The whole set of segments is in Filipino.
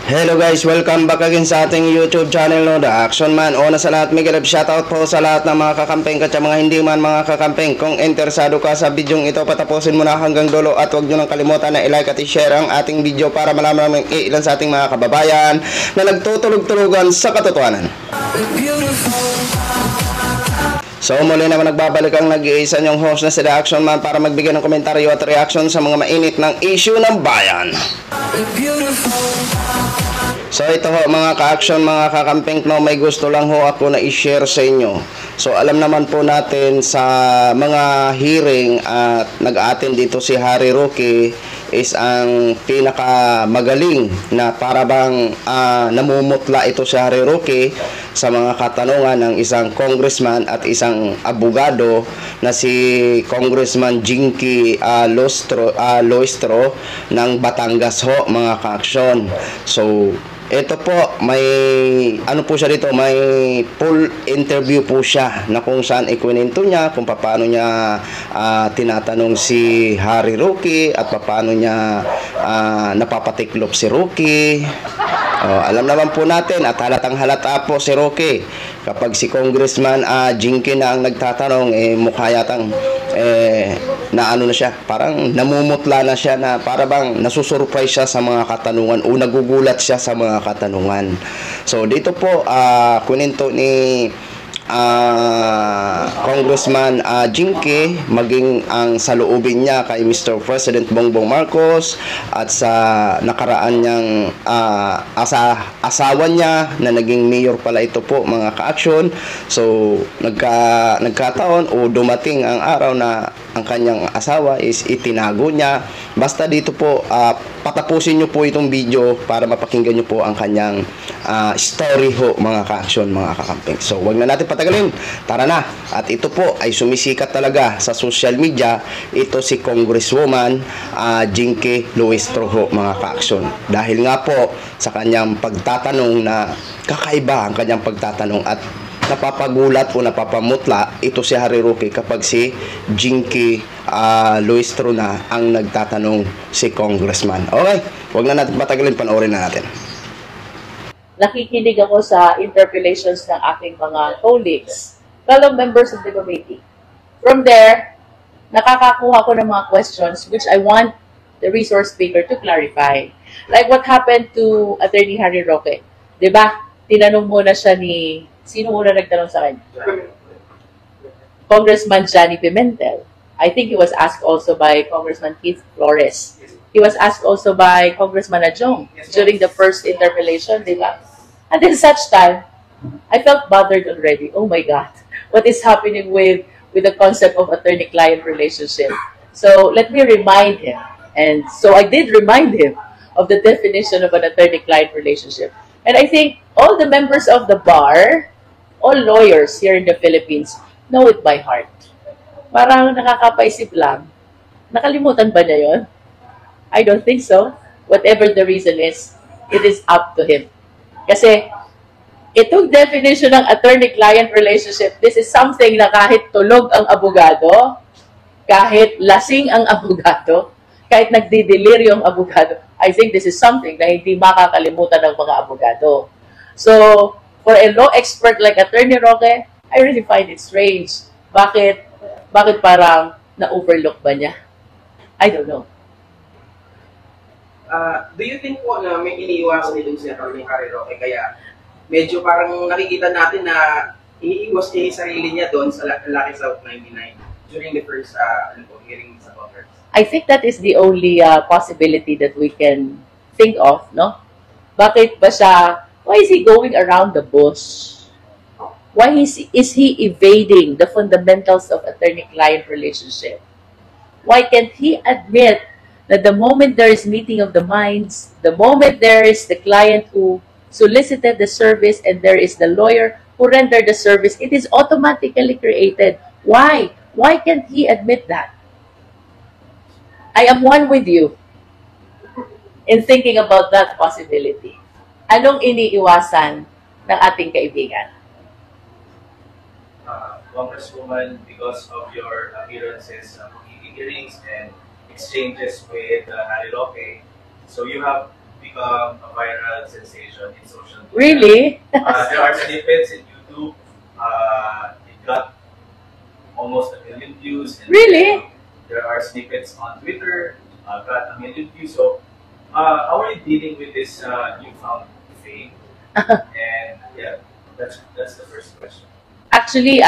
Hello guys, welcome back again sa ating YouTube channel, no, The Action Man. Una sa lahat, mega love shoutout po sa lahat ng mga kakampeng at sa mga hindi man mga kakampeng. Kung interesado ka sa bidyong ito, patapusin mo na hanggang dulo at huwag nyo nang kalimutan na i-like at i-share ang ating video para malaman namin ilan sa ating mga kababayan na nagtutulog-tulugan sa katotohanan. So muli naman nagbabalik ang nag-iisa niyong host na si The Action Man para magbigay ng komentaryo at reaction sa mga mainit ng issue ng bayan. So ito ho mga ka-action, mga kakamping, no, may gusto lang ho ako na i-share sa inyo. So alam naman po natin sa mga hearing at nag-attend dito si Harry Roque is ang pinakamagaling na parabang namumutla ito si Harry Roque sa mga katanungan ng isang congressman at isang abogado na si Congressman Jinky Loistro ng Batangas ho mga ka-action. So ito po, may ano po siya dito, may full interview po siya na kung saan ikwento niya kung paano niya tinatanong si Harry Roque at paano niya napapatiklop si Roque. Alam naman po natin at halatang halata po si Roque kapag si Congressman Jinky na ang nagtatanong, mukha yatang na ano na siya, parang namumutla na siya, na para bang nasusurprise siya sa mga katanungan o nagugulat siya sa mga katanungan. So dito po kwento ni Congressman Jinky maging ang saloobin niya kay Mr. President Bongbong Marcos at sa nakaraan niyang asawa niya na naging mayor pala ito po mga ka-action. So nagkataon o dumating ang araw na ang kanyang asawa is itinago niya. Basta dito po patapusin niyo po itong video para mapakinggan niyo po ang kanyang story ho mga ka-action, mga kakamping. So wag na natin patagalin, tara na. At ito po ay sumisikat talaga sa social media, ito si Congresswoman Jinky Loistro ho mga ka-action. Dahil nga po sa kanyang pagtatanong na kakaiba ang kanyang pagtatanong at napapagulat o napapamutla ito si Harry Roque kapag si Jinky Loistro na ang nagtatanong si Congressman. Okay, wag na natin patagalin, panoorin na natin. Nakikinig ako sa interpellations ng aking mga colleagues, fellow members of the committee. From there, nakakakuha ko ng mga questions which I want the resource speaker to clarify. Like what happened to Attorney Harry Roque. Diba? Tinanong muna siya ni, sino muna nagtanong sa kanya? Congressman Johnny Pimentel. I think he was asked also by Congressman Keith Flores. He was asked also by Congressman Adjong during the first interpellation, di ba? And then such time, I felt bothered already. Oh my God, what is happening with the concept of attorney-client relationship? So let me remind him. And so I did remind him of the definition of an attorney-client relationship. And I think all the members of the bar, all lawyers here in the Philippines, know it by heart. Parang nakakapaisip lang. Nakalimutan ba niya yun? I don't think so. Whatever the reason is, it is up to him. Kasi itong definition ng attorney-client relationship, this is something na kahit tulog ang abogado, kahit lasing ang abogado, kahit nagdideliryo ang abogado, I think this is something na hindi makakalimutan ng mga abogado. So, for a law expert like Attorney Roque, I really find it strange. Bakit parang na-overlook ba niya? I don't know. Do you think po na may iniiwasan nitong si Atty. Harry Roque kaya medyo parang nakikita natin na iniiwas niya yung sarili niya doon sa Lucky South 99 during the first hearing sa Congress? I think that is the only possibility that we can think of, no? Bakit ba siya, why is he going around the bush? Why is he evading the fundamentals of attorney-client relationship? Why can't he admit that the moment there is meeting of the minds, the moment there is the client who solicited the service and there is the lawyer who rendered the service, it is automatically created. Why? Why can't he admit that? I am one with you in thinking about that possibility. Anong iniiwasan ng ating kaibigan? Congresswoman, because of your appearances sa hearings and exchanges with Harry Roque, so you have become a viral sensation in social media. Really? There are snippets in YouTube. It got almost 1 million views. And Really? There are snippets on Twitter. Got 1 million views. So, how are you dealing with this newfound fame? And yeah, that's the first question. Actually,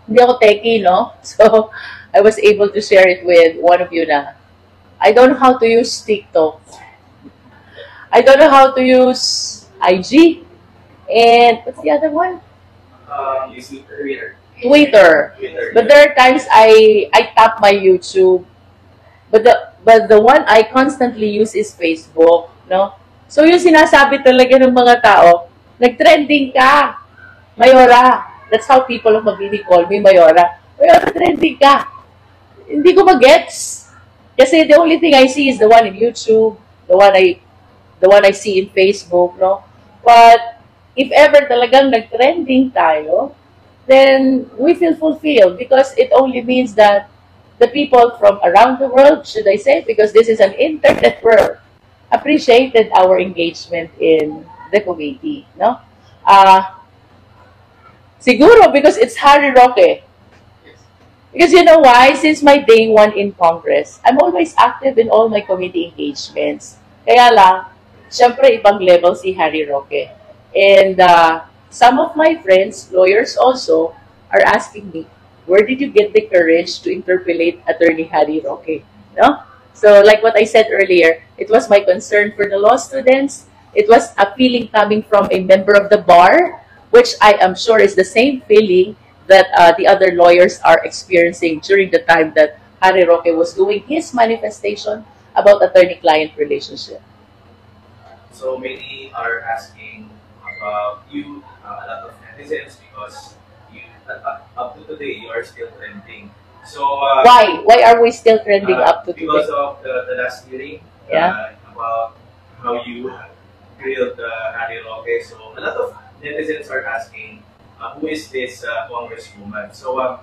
hindi ako techie, no? So, I was able to share it with one of you na I don't know how to use TikTok. I don't know how to use IG. And what's the other one? Use Twitter. Twitter. But there are times I tap my YouTube. But the one I constantly use is Facebook, no? So yung sinasabi talaga ng mga tao, nag-trending ka, Mayora. That's how people of Mabini call me, Mayora. Mayora, trending ka. Hindi ko magets. Kasi the only thing I see is the one in YouTube, the one I see in Facebook, no? But if ever talagang nag-trending tayo, then we feel fulfilled because it only means that the people from around the world, should I say, because this is an internet world, appreciated our engagement in the committee, no? Siguro because it's Harry Roque. Because you know why? Since my day one in Congress, I'm always active in all my committee engagements. Kaya lang, syempre ibang level si Harry Roque. And some of my friends, lawyers also, are asking me, where did you get the courage to interpellate Attorney Harry Roque? No? So like what I said earlier, it was my concern for the law students. It was a feeling coming from a member of the bar, which I am sure is the same feeling that the other lawyers are experiencing during the time that Harry Roque was doing his manifestation about attorney-client relationship. So many are asking about you, a lot of netizens, because you, up to today, you are still trending. So Why? Why are we still trending up to because today? of the last hearing about how you grilled Harry Roque. So a lot of netizens are asking, who is this congresswoman? So a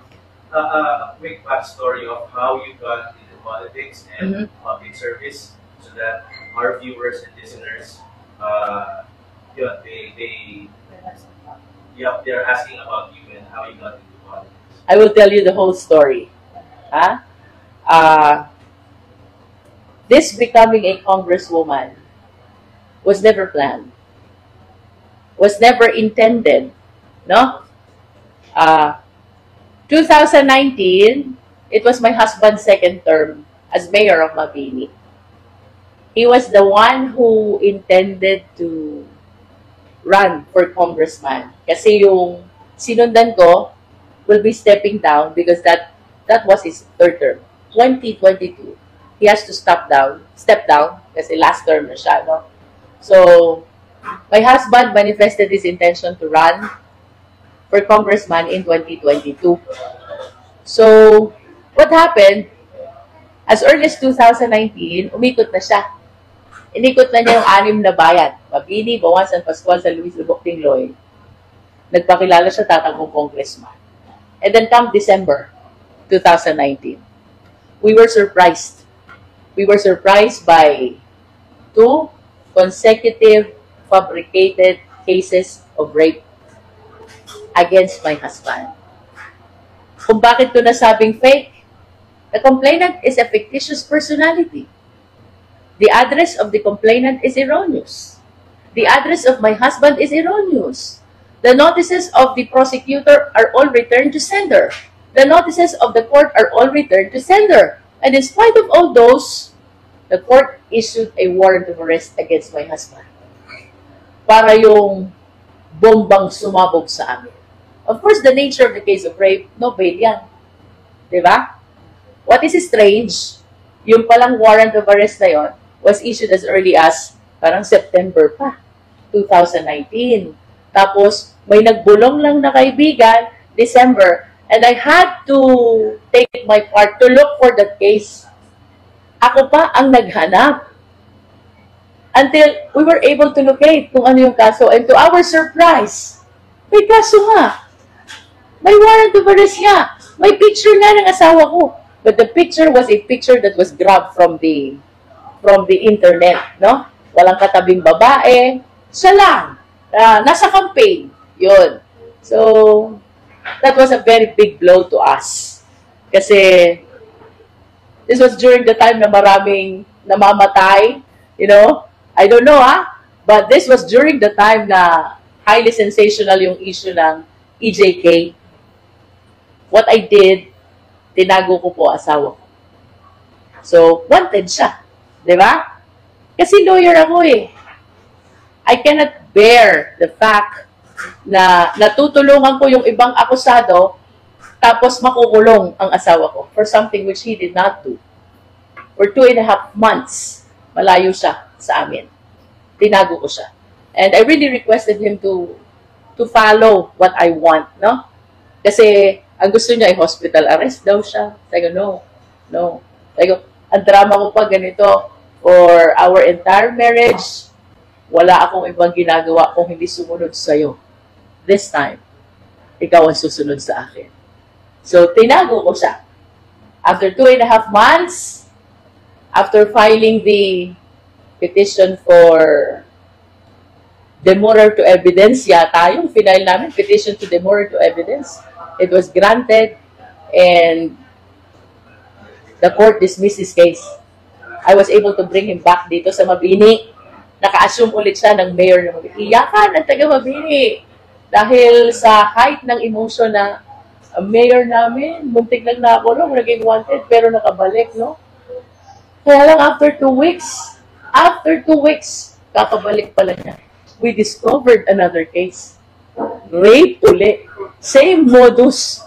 quick backstory of how you got into politics and public service, so that our viewers and listeners, they're asking about you and how you got into politics. I will tell you the whole story. This becoming a congresswoman was never planned, was never intended, no? 2019, it was my husband's second term as mayor of Mabini. He was the one who intended to run for congressman. Kasi yung sinundan ko will be stepping down because that was his third term. 2022, he has to step down kasi last term na siya, no? So, my husband manifested his intention to run for congressman in 2022. So, what happened? As early as 2019, umikot na siya. Inikot na niya yung 6 na bayan. Mabini, Bawan, San Pascual, San Luis, Lubok, Tingloy. Nagpakilala siya tatakbong congressman. And then come December 2019, we were surprised. We were surprised by 2 consecutive fabricated cases of rape against my husband. Kung bakit ko nasabing fake? The complainant is a fictitious personality. The address of the complainant is erroneous. The address of my husband is erroneous. The notices of the prosecutor are all returned to sender. The notices of the court are all returned to sender. And in spite of all those, the court issued a warrant of arrest against my husband. Para yung bombang sumabog sa amin. Of course, the nature of the case of rape, no bail yan. Diba? What is strange, yung palang warrant of arrest na yon was issued as early as parang September pa, 2019. Tapos, may nagbulong lang na kaibigan, December, and I had to take my part to look for that case. Ako pa ang naghanap. Until we were able to locate kung ano yung kaso. And to our surprise, may kaso nga. May warrant of arrest nga. May picture nga ng asawa ko. But the picture was a picture that was grabbed from the from the internet, no? Walang katabing babae, siya lang. Nasa campaign, yun. So, that was a very big blow to us. Kasi, this was during the time na maraming namamatay, you know? I don't know, but this was during the time na highly sensational yung issue ng EJK. What I did, tinago ko po asawa ko. So, wanted siya. Diba? Kasi lawyer ako eh. I cannot bear the fact na natutulungan ko yung ibang akusado tapos makukulong ang asawa ko for something which he did not do. For 2.5 months, malayo siya sa amin. Tinago ko siya. And I really requested him to follow what I want, no? Kasi ang gusto niya ay hospital arrest daw siya. Sabi ko, no. Sabi ko, ang drama ko pa ganito, for our entire marriage, wala akong ibang ginagawa kung hindi sumunod sa'yo. This time, ikaw ang susunod sa akin. So, tinago ko siya. After 2.5 months, after filing the petition for demurrer to evidence, yata yung final namin, petition to demurrer to evidence, it was granted and the court dismissed his case. I was able to bring him back dito sa Mabini. Naka-assume ulit siya ng mayor ng Mabini. Iyakan ang taga Mabini. Dahil sa height ng emotion na mayor namin, muntik lang nakulong, naging wanted, pero nakabalik, no? Kaya lang after 2 weeks, kakabalik pala niya. We discovered another case. Rape ulit. Same modus.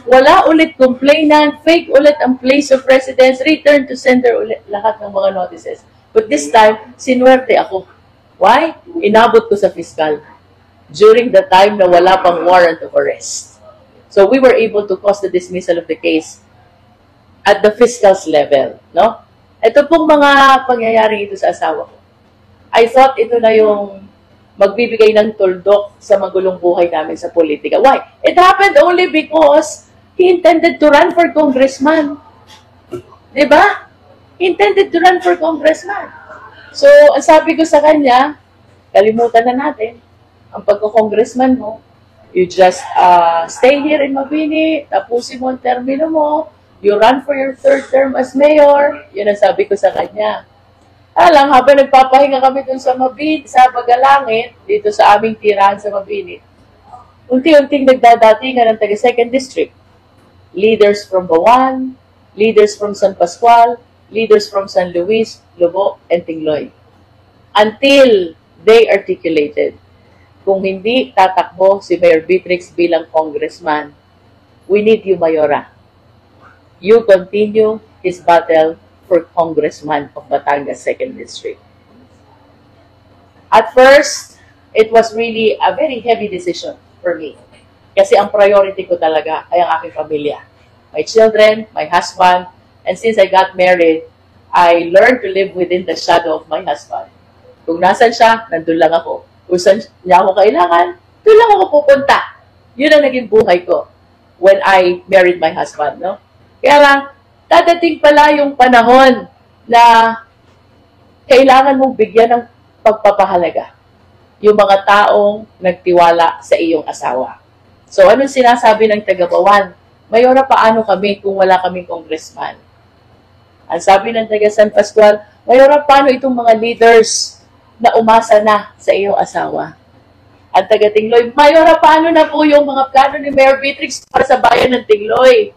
Wala ulit complainant, fake ulit ang place of residence, return to sender ulit lahat ng mga notices. But this time, sinuwerte ako. Why? Inabot ko sa fiscal during the time na wala pang warrant of arrest. So we were able to cause the dismissal of the case at the fiscal's level. No? Ito pong mga pangyayaring ito sa asawa ko. I thought ito na yung magbibigay ng tuldok sa magulong buhay namin sa politika. Why? It happened only because he intended to run for congressman. Diba? He intended to run for congressman. So, ang sabi ko sa kanya, kalimutan na natin ang pagko-congressman mo. You just stay here in Mabini, tapusin mo ang termino mo, you run for your 3rd term as mayor. Yun ang sabi ko sa kanya. Alam, habang nagpapahinga kami dun sa Mabini, sa Bagalangit, dito sa aming tirahan sa Mabini, unti-unting nagdadatingan ng taga 2nd District. Leaders from Bawan, leaders from San Pascual, leaders from San Luis, Lobo, and Tingloy. Until they articulated, kung hindi tatakbo si Mayor Beatrix bilang congressman, we need you, Mayora. You continue his battle for congressman of Batangas 2nd District. At first, it was really a very heavy decision for me. Kasi ang priority ko talaga ay ang aking pamilya. My children, my husband, and since I got married, I learned to live within the shadow of my husband. Kung nasan siya, nandun lang ako. Kung saan niya ako kailangan, doon lang ako pupunta. Yun ang naging buhay ko when I married my husband, no? Kaya lang, dadating pala yung panahon na kailangan mong bigyan ng pagpapahalaga yung mga taong nagtiwala sa iyong asawa. So, anong sinasabi ng taga-Bawan? Mayora, paano kami kung wala kaming congressman? Ang sabi ng taga San Pascual, Mayora, paano itong mga leaders na umasa na sa iyong asawa? Ang taga Tingloy, Mayora, paano na po yung mga plano ni Mayor Beatrix para sa bayan ng Tingloy?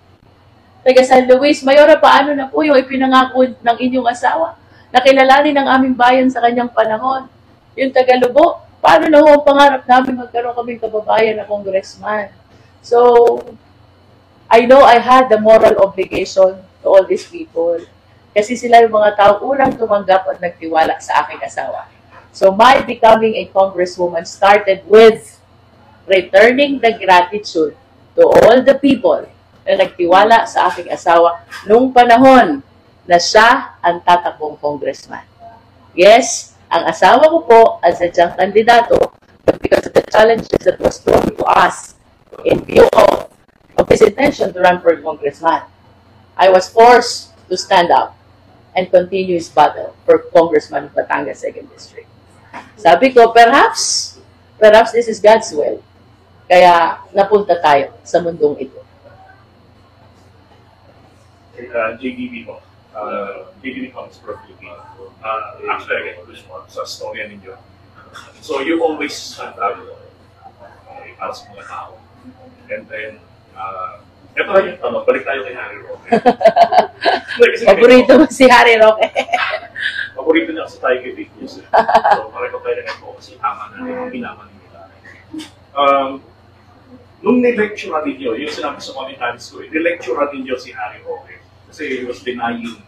Taga San Luis, Mayora, paano na po yung ipinangako ng inyong asawa na kilalanin ng aming bayan sa kanyang panahon? Yung taga Lubo, paano na ho ang pangarap namin magkaroon kaming kababayan na congressman? So, I know I had the moral obligation to all these people. Kasi sila yung mga tao unang tumanggap at nagtiwala sa aking asawa. So, my becoming a congresswoman started with returning the gratitude to all the people na nagtiwala sa aking asawa nung panahon na siya ang tatakbong congressman. Yes, ang asawa ko po ang sadyang kandidato, but because of the challenges that was thrown to us in view of his intention to run for congressman, I was forced to stand up and continue his battle for Congressman of Batangas 2nd District. Sabi ko, perhaps this is God's will. Kaya napunta tayo sa mundong ito. JDB mo. JDB comes from Philippines. Actually, I get this one sa storya ninyo. So you always stand out para sa mga tao. And then, eto yung tanong, balik tayo kay Harry Roque. Paborito mo si Harry Roque. Paborito niya kasi tayo kay Big News. So, pareho tayo na ito kasi tama na rin, pinaman nila. Nung nilecture ninyo, yung sinabi sa commentaries ko, nilecture ninyo si Harry Roque. Kasi he was denying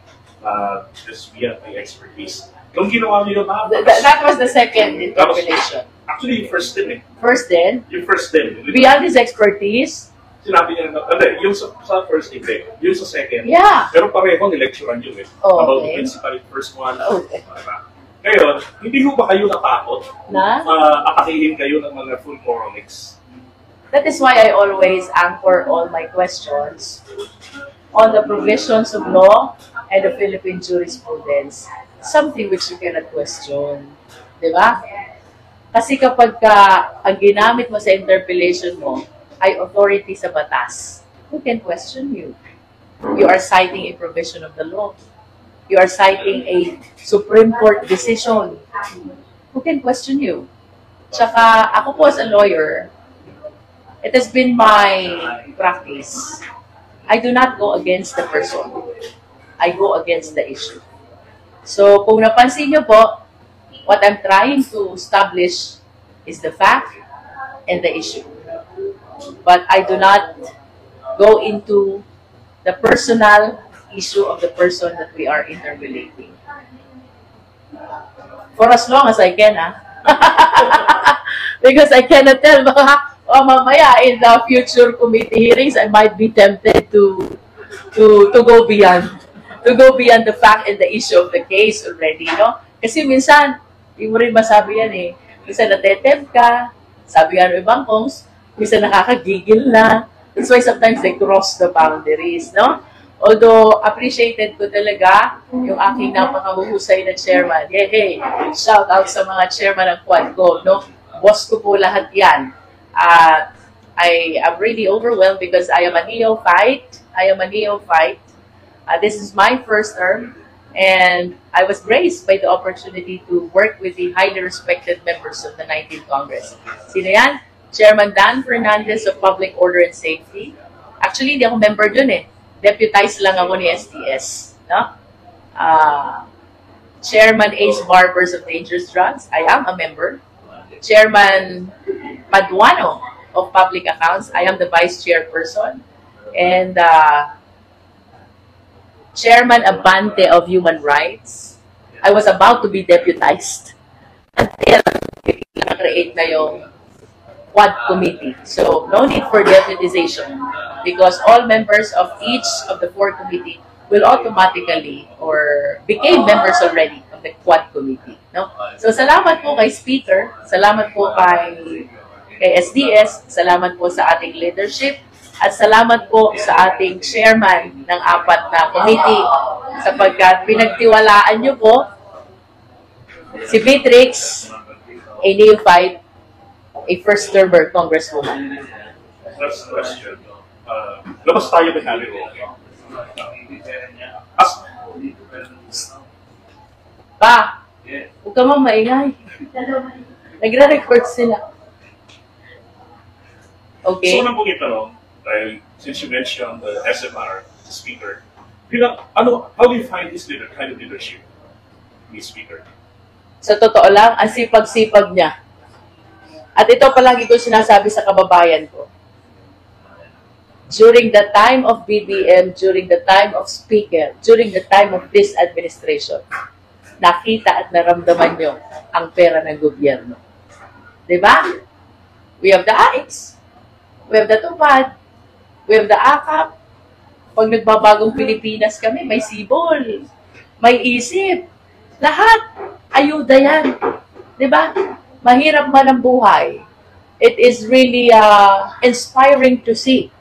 this beyond the expertise. Nung ginawa niyo That was the second interpellation. Actually, yung first din eh. First din, Yung first din. beyond his expertise, Sinabi niya na, yung sa first hindi, yung sa second. yeah. Pero pareho nilecturean yun eh. Oh, About okay. the principal, first one. Okay. Ngayon, hindi ho ba kayo natakot Na? atakihin kayo ng mga full moralics? That is why I always anchor all my questions on the provisions of law and the Philippine jurisprudence. Something which you cannot question. Di ba? Kasi kapag ang ginamit mo sa interpellation mo ay authority sa batas, who can question you? You are citing a provision of the law. You are citing a Supreme Court decision. Who can question you? Tsaka, ako po as a lawyer, it has been my practice. I do not go against the person. I go against the issue. So, kung napansin nyo po, what I'm trying to establish is the fact and the issue. But I do not go into the personal issue of the person that we are interrelating. For as long as I can, because I cannot tell, mamaya in the future committee hearings, I might be tempted to go beyond the fact and the issue of the case already, no? Kasi minsan, hindi mo rin masabi yan eh. Minsan natetempt ka, sabi nga ng ibang kongs, minsan nakakagigil na. That's why sometimes they cross the boundaries, no? Although, appreciated ko talaga yung aking napakahuhusay na chairman. Hey, shout out sa mga chairman ng Quadcom, no? Boss ko po lahat yan. I am really overwhelmed because I am a neophyte. This is my first term, and I was graced by the opportunity to work with the highly respected members of the 19th Congress. Sino yan? Chairman Dan Fernandez of Public Order and Safety. Actually, hindi ako member dun eh. Deputized lang ako ni STS. No? Chairman Ace Barbers of Dangerous Drugs. I am a member. Chairman Paduano of Public Accounts. I am the Vice Chairperson. And Chairman Abante of Human Rights. I was about to be deputized until na-create na yung Quad Committee. So, no need for deputization because all members of each of the 4 committee will automatically or became members already of the Quad Committee. No? So, salamat po kay Speaker, salamat po kay SDS, salamat po sa ating leadership, at salamat po sa ating chairman ng 4 na committee sapagkat pinagtiwalaan nyo po si Beatrix, a neophyte, a first-termer congresswoman. First question. Labas tayo kay Harry Roque. Pa, huwag ka mang maingay. Nagre-record sila. Okay. So, unang pong itanong, dahil since you mentioned the SMR, the speaker, how do you find this kind of leadership, the speaker? Sa totoo lang, ang sipag-sipag niya. At ito palagi ko sinasabi sa kababayan ko. During the time of BBM, during the time of speaker, during the time of this administration, nakita at naramdaman nyo ang pera ng gobyerno. Diba? We have the AIX. We have the TUPAD. We have the AKAP. Pag nagbabagong Pilipinas kami, may sibol, may isip. Lahat. Ayuda yan. Diba? Mahirap man ang buhay. It is really inspiring to see.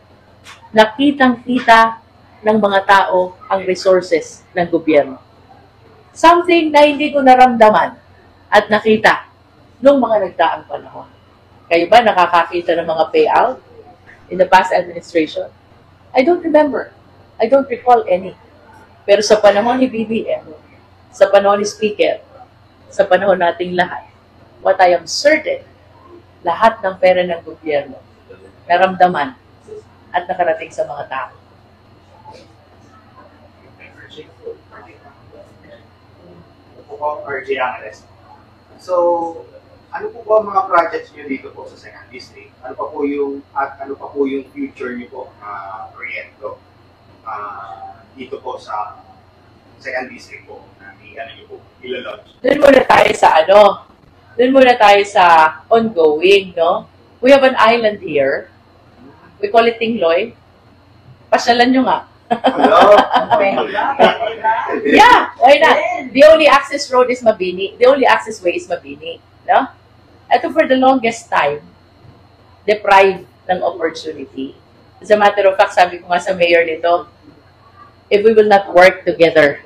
Nakitang-kita ng mga tao ang resources ng gobyerno. Something na hindi ko naramdaman at nakita nung mga nagdaang panahon. Kayo ba nakakakita ng mga payout in the past administration? I don't remember. I don't recall any. Pero sa panahon ni BBM, sa panahon ni Speaker, sa panahon nating lahat, what I am certain, lahat ng pera ng gobyerno, naramdaman at nakarating sa mga tao. RJ Angeles. So, ano po ba ang mga projects niyo dito po sa Second District? Ano pa po yung future niyo po proyekto dito po sa Second District po na niyo po ilalunch? Doon muna tayo sa ongoing, no? We have an island here. We call it Tingloy. Pasyalan nyo nga. Hello? Yeah, why not? The only access road is Mabini. The only access way is Mabini. No? Ito for the longest time, deprived ng opportunity. As a matter of fact, sabi ko nga sa mayor nito, if we will not work together,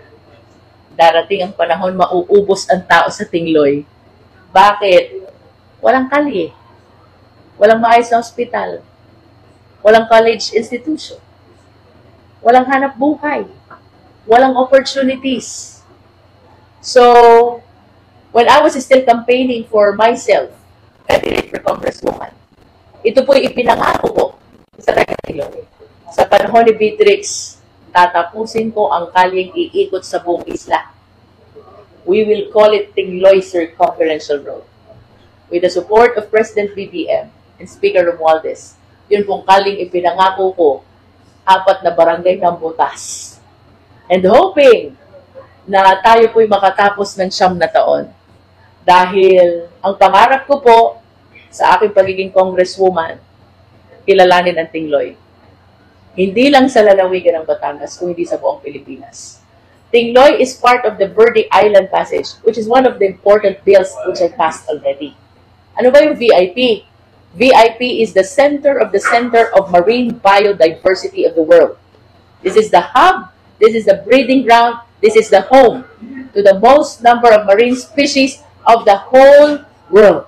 darating ang panahon, mauubos ang tao sa Tingloy. Bakit? Walang kalye. Walang maayos na hospital. Walang college institution. Walang hanap buhay. Walang opportunities. So, when I was still campaigning for myself, candidate for Congresswoman, ito po ipinangako ko sa Tingloy. Sa panahon ni Beatrix, tatapusin ko ang kalyeng iikot sa buong isla. We will call it Tingloy Circumferential Road. With the support of President BBM and Speaker Romualdez, yun pong kalyeng ipinangako ko, 4 na barangay ng butas. And hoping na tayo po'y makatapos ng 9 na taon. Dahil ang pangarap ko po sa aking pagiging congresswoman, kilalanin ang Tingloy. Hindi lang sa lalawigan ng Batangas, kung hindi sa buong Pilipinas. Tingloy is part of the Verde Island Passage, which is one of the important bills which I passed already. Ano ba yung VIP? VIP is the center of marine biodiversity of the world. This is the hub, this is the breeding ground, this is the home to the most number of marine species of the whole world.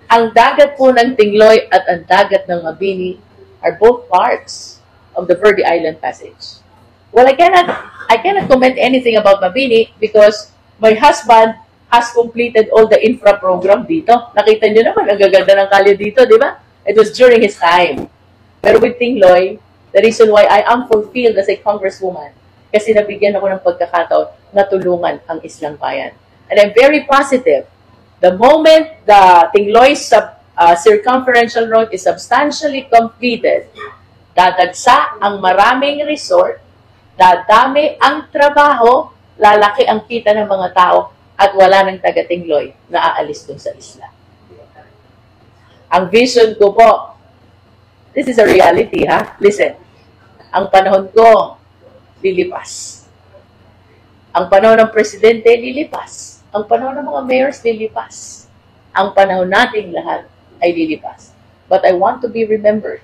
Ang dagat po ng Tingloy at ang dagat ng Mabini are both parts of the Verde Island Passage. Well, I cannot comment anything about Mabini because my husband has completed all the infra program dito. Nakita niyo naman, ang gaganda ng kalye dito, di ba? It was during his time. Pero with Tingloy, the reason why I am fulfilled as a congresswoman, kasi nabigyan ako ng pagkakataon na tulungan ang Islang Bayan. And I'm very positive, the moment the Tingloy Circumferential Road is substantially completed, dadagsa ang maraming resort, dadami ang trabaho, lalaki ang kita ng mga tao, at wala ng taga-Tingloy na aalis dun sa isla. Ang vision ko po, this is a reality, ha? Listen, ang panahon ko, lilipas. Ang panahon ng presidente, lilipas. Ang panahon ng mga mayors, lilipas. Ang panahon nating lahat ay lilipas. But I want to be remembered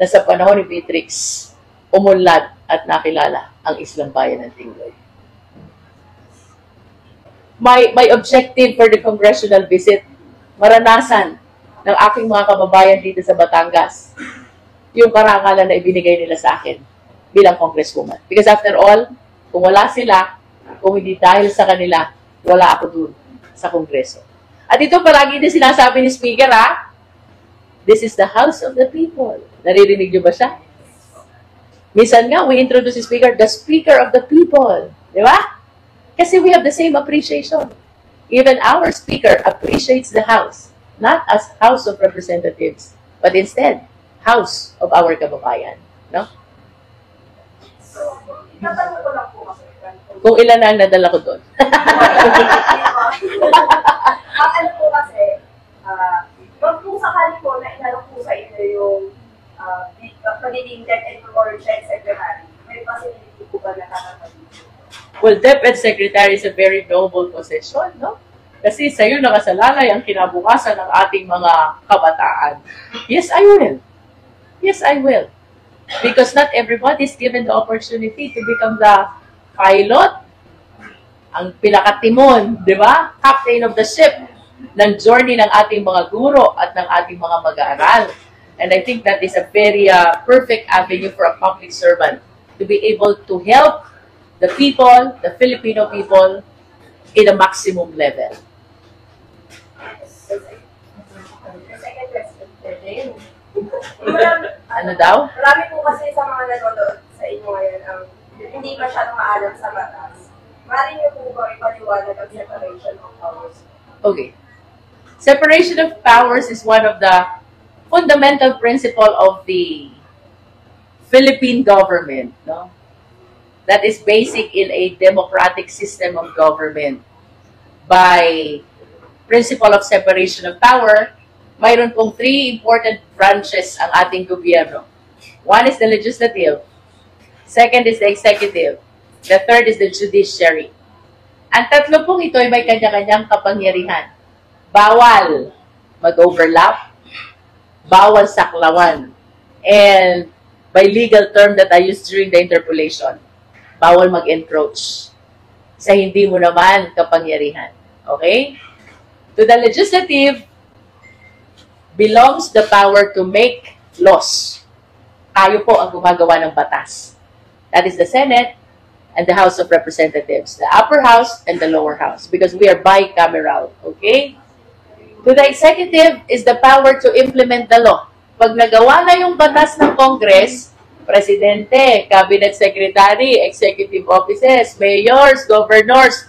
na sa panahon ni Beatrix, umunlad at nakilala ang Islang Bayan ng Tingloy. My objective for the congressional visit, maranasan ng aking mga kababayan dito sa Batangas, yung karangalan na ibinigay nila sa akin bilang congresswoman. Because after all, kung wala sila, kung hindi dahil sa kanila, wala ako dun sa kongreso. At ito palagi din sinasabi ni Speaker, ha? This is the house of the people. Naririnig niyo ba siya? Minsan nga, we introduce the Speaker of the people. Di ba? Kasi we have the same appreciation. Even our Speaker appreciates the House, not as House of Representatives, but instead, House of our kababayan. No? Tatanong ko lang po kasi. Kung ilan na ang nadala ko doon. Ang ano po kasi, wag po sakali po na inalok po sa inyo yung pagiging DepEd or Check Secretary, may facility po ba nakakapagiging? Well, DepEd Secretary is a very noble position, no? Kasi sa'yo nakasalalay ang kinabukasan ng ating mga kabataan. Yes, I will. Yes, I will. Because not everybody is given the opportunity to become the pilot, ang pinakatimon, di ba? Captain of the ship ng journey ng ating mga guro at ng ating mga mag-aaral. And I think that is a very perfect avenue for a public servant to be able to help the people, the Filipino people, in a maximum level. The second question, Jane. Ano daw? Marami po kasi sa mga nanonood sa inyo ngayon ang hindi masyadong maalam sa batas. Mari niyo po ba ipaliwanag ang separation of powers? Okay. Separation of powers is one of the fundamental principle of the Philippine government, no? That is basic in a democratic system of government. By principle of separation of power, mayroon pong three important branches ang ating gobyerno. One is the legislative, second is the executive, the third is the judiciary. Ang tatlo pong ito ay may kanya-kanyang kapangyarihan. Bawal mag-overlap, bawal saklawan, and by legal term that I used during the interpolation, bawal mag-encroach sa hindi mo naman kapangyarihan. Okay? To the legislative belongs the power to make laws. Tayo po ang gumagawa ng batas. That is the Senate and the House of Representatives, the upper house and the lower house, because we are bicameral. Okay? To the executive is the power to implement the law. Pag nagawa na yung batas ng Congress, Presidente, Cabinet Secretary, Executive Offices, Mayors, Governors,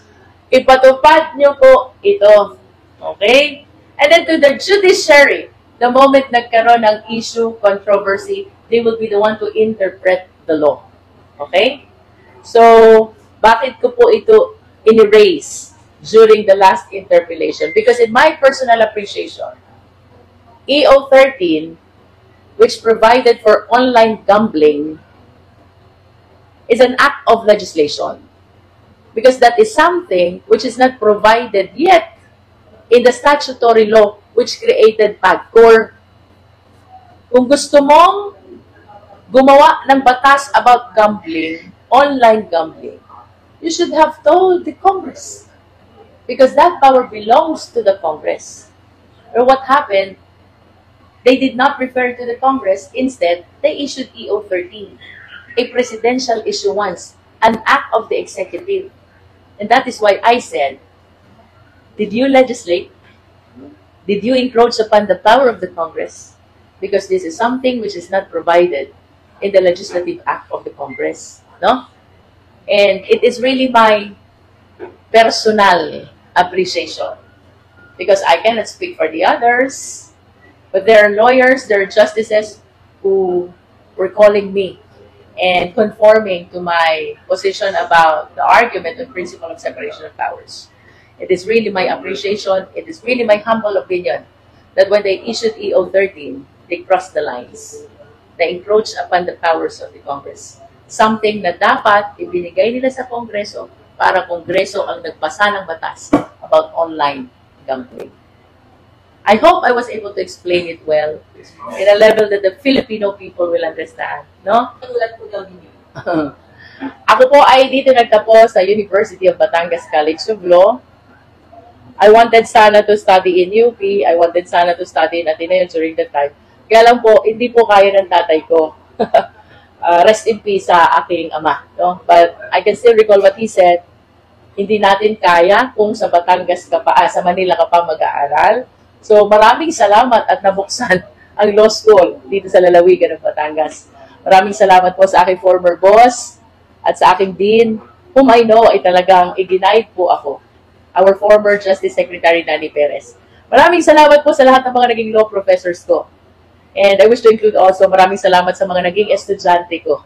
ipatupad nyo po ito. Okay? And then to the judiciary, the moment nagkaroon ng issue, controversy, they will be the one to interpret the law. Okay? So, bakit ko po ito in-erase during the last interpellation? Because in my personal appreciation, EO 13, which provided for online gambling, is an act of legislation. Because that is something which is not provided yet in the statutory law which created PAGCOR. Kung gusto mong gumawa ng batas about gambling, online gambling, you should have told the Congress. Because that power belongs to the Congress. Or what happened, they did not refer to the Congress. Instead, they issued EO 13, a presidential issuance, an act of the executive. And that is why I said, did you legislate? Did you encroach upon the power of the Congress? Because this is something which is not provided in the legislative act of the Congress. No? And it is really my personal appreciation. Because I cannot speak for the others, but there are lawyers, there are justices who were calling me and conforming to my position about the argument of principle of separation of powers. It is really my appreciation, it is really my humble opinion that when they issued EO 13, they crossed the lines. They encroached upon the powers of the Congress. Something na dapat ibinigay nila sa Kongreso para Kongreso ang nagpasa ng batas about online gambling. I hope I was able to explain it well in a level that the Filipino people will understand. No? Ako po ay dito nagtapos sa University of Batangas College of Law. I wanted sana to study in UP. I wanted sana to study in Ateneo during that time. Kaya lang po, hindi po kaya ng tatay ko. Rest in peace sa aking ama. No? But I can still recall what he said. Hindi natin kaya kung sa Batangas ka pa, sa Manila ka pa mag-aaral. So maraming salamat at nabuksan ang law school dito sa lalawigan ng Batangas. Maraming salamat po sa aking former boss at sa aking dean, whom I know ay talagang i-guide po ako. Our former Justice Secretary Danny Perez. Maraming salamat po sa lahat ng mga naging law professors ko. And I wish to include also maraming salamat sa mga naging estudyante ko.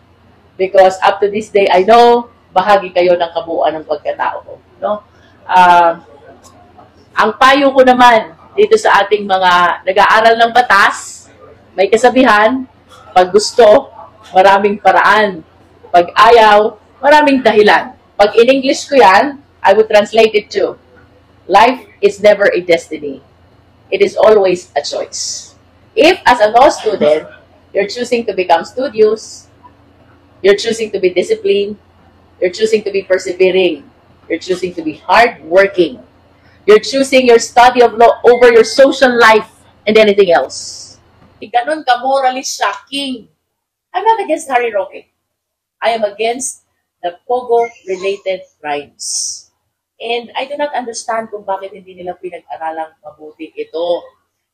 Because up to this day, I know bahagi kayo ng kabuuan ng pagkatao ko. No? Ang payo ko naman dito sa ating mga nag-aaral ng batas, may kasabihan, pag gusto, maraming paraan. Pag ayaw, maraming dahilan. Pag in English ko yan, I would translate it to, life is never a destiny. It is always a choice. If, as a law student, you're choosing to become studious, you're choosing to be disciplined, you're choosing to be persevering, You're choosing to be hardworking. You're choosing your study of law over your social life and anything else. Ganun ka morally shocking. I'm not against Harry Roque. I am against the Pogo-related crimes. And I do not understand kung bakit hindi nila pinag-aralang mabuti ito.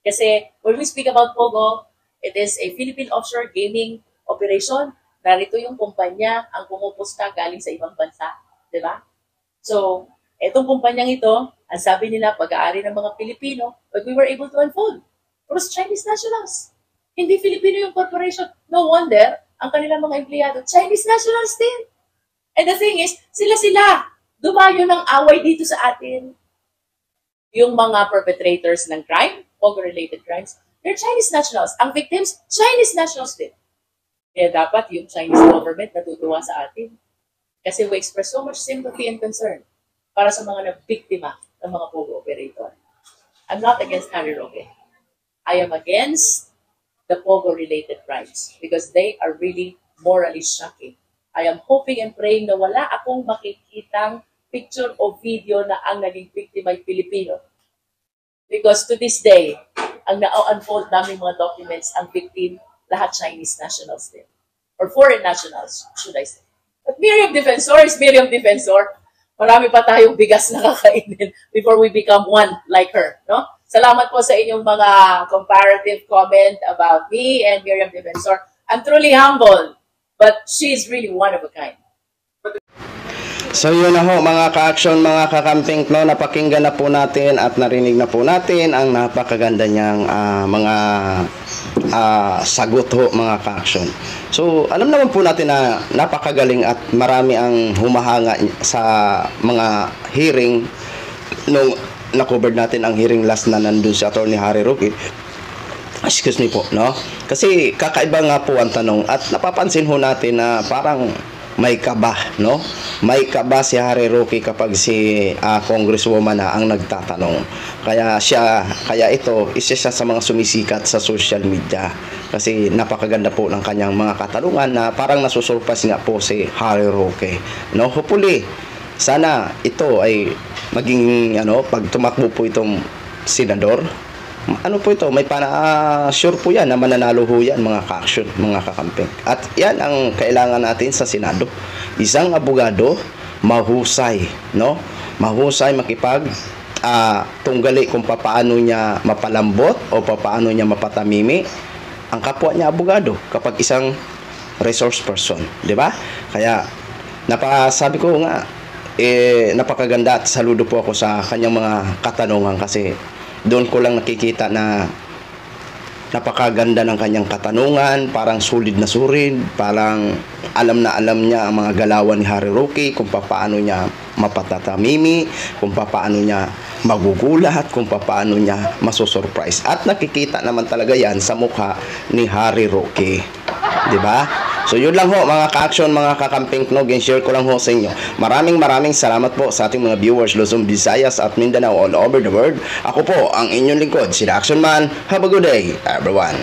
Kasi when we speak about Pogo, it is a Philippine offshore gaming operation. Narito yung kumpanya ang pumupusta galing sa ibang bansa. Diba? So, etong kumpanyang ito, ang sabi nila, pag-aari ng mga Pilipino, but we were able to unfold. It was Chinese nationals. Hindi Filipino yung corporation. No wonder, ang kanilang mga empleyado, Chinese nationals din. And the thing is, sila-sila, dumayo ng away dito sa atin. Yung mga perpetrators ng crime, Pogo-related crimes, they're Chinese nationals. Ang victims, Chinese nationals din. Kaya dapat yung Chinese government natutuwa sa atin. Kasi we express so much sympathy and concern para sa mga nabiktima ng mga Pogo operator. I'm not against Harry Roque. I am against the Pogo-related crimes because they are really morally shocking. I am hoping and praying na wala akong makikitang picture o video na ang naging biktima ay Pilipino. Because to this day, ang na-unfold namin mga documents, ang victim, lahat Chinese nationals din. Or foreign nationals, should I say. But Miriam Defensor is Miriam Defensor. Marami pa tayong bigas na kakainin before we become one like her. No? Salamat po sa inyong mga comparative comment about me and Miriam Defensor. I'm truly humbled, but she's really one of a kind. So yun na ho mga ka-action, mga kakamping, no, napakinggan na po natin at narinig na po natin ang napakaganda niyang mga sagot ho mga ka-action. So alam naman po natin na napakagaling at marami ang humahanga sa mga hearing nung na-cover natin ang hearing last na nandun si Atty. Harry Roque. Excuse me po, no? Kasi kakaiba nga po ang tanong at napapansin ho natin na parang may kaba, no? May kaba si Harry Roque kapag si Congresswoman na ang nagtatanong. Kaya ito, isa siya sa mga sumisikat sa social media. Kasi napakaganda po ng kanyang mga katanungan na parang nasusurprise nga po si Harry Roque. No? Hopefully, sana ito ay maging, pag tumakbo po itong senador, po ito, may sure po yan na mananalo ho yan mga ka-action, mga kakamping. At yan ang kailangan natin sa Senado. Isang abogado, mahusay, no? Mahusay makipag tunggali kung papaano niya mapalambot o papaano niya mapatamimi ang kapwa niya abogado kapag isang resource person, di ba? Kaya sabi ko nga napakaganda at saludo po ako sa kanyang mga katanungan kasi doon ko lang nakikita na napakaganda ng kanyang katanungan, parang sulit na surid, parang alam na alam niya ang mga galawan ni Harry Roque, kung paano niya mapatatamimi, kung paano niya magugulat, kung paano niya masusurprise. At nakikita naman talaga yan sa mukha ni Harry Roque. Diba? So yun lang ho mga ka-action, mga kakamping knog, and share ko lang ho sa inyo. Maraming salamat po sa ating mga viewers Luzon, Visayas at Mindanao all over the world. Ako po ang inyong lingkod, si The Action Man. Have a good day everyone.